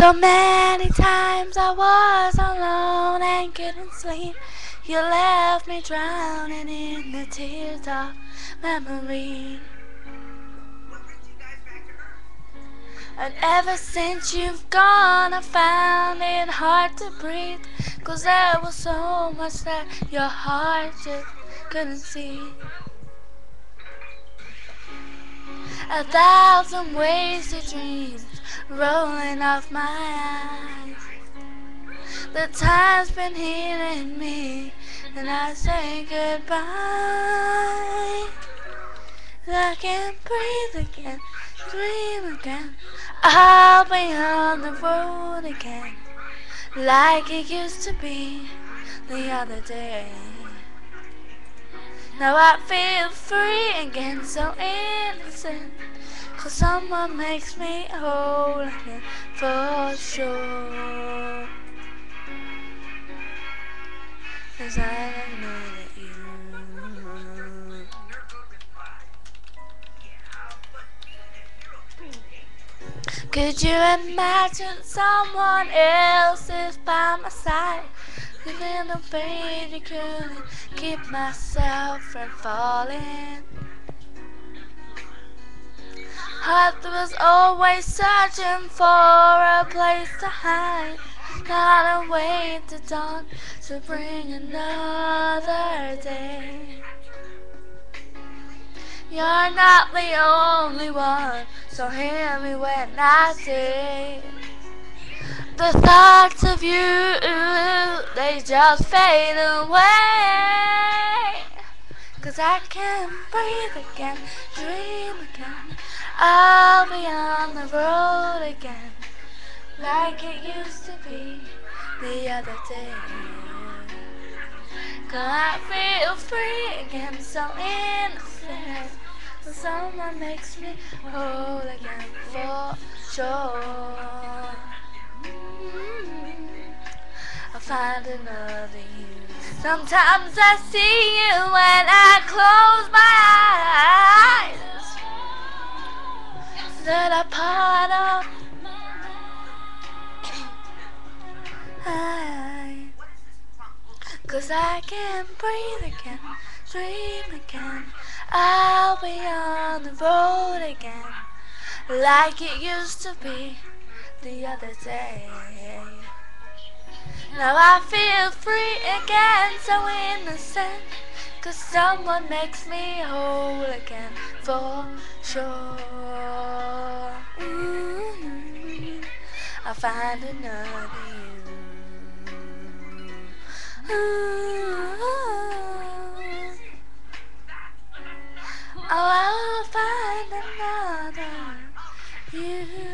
So many times I was alone and couldn't sleep. You left me drowning in the tears of memory. And ever since you've gone, I found it hard to breathe, 'cause there was so much that your heart just couldn't see. 1,000 wasted dreams rolling off my eyes. The time's been healing me, and I say goodbye. I can't breathe again, dream again. I'll be on the road again, like it used to be the other day. Now I feel free again, so innocent, 'cause someone makes me whole again, for sure. 'Cause I don't know that you. Could you imagine someone else is by my side? Living the pain, you couldn't keep myself from falling. Heart was always searching for a place to hide, not a wait to dawn to bring another day. You're not the only one, so hear me when I say the thoughts of you, they just fade away. 'Cause I can't breathe again, dream again. I'll be on the road again, like it used to be the other day. 'Cause I feel free again, so innocent. So someone makes me whole again, for sure. I'll find another you. Sometimes I see you when I close my eyes. That are part of I. 'Cause I can't breathe again, dream again. I'll be on the road again, like it used to be the other day. Now I feel free again, so innocent, 'cause someone makes me whole again, for sure. I'll find another you. Oh, I'll find another you.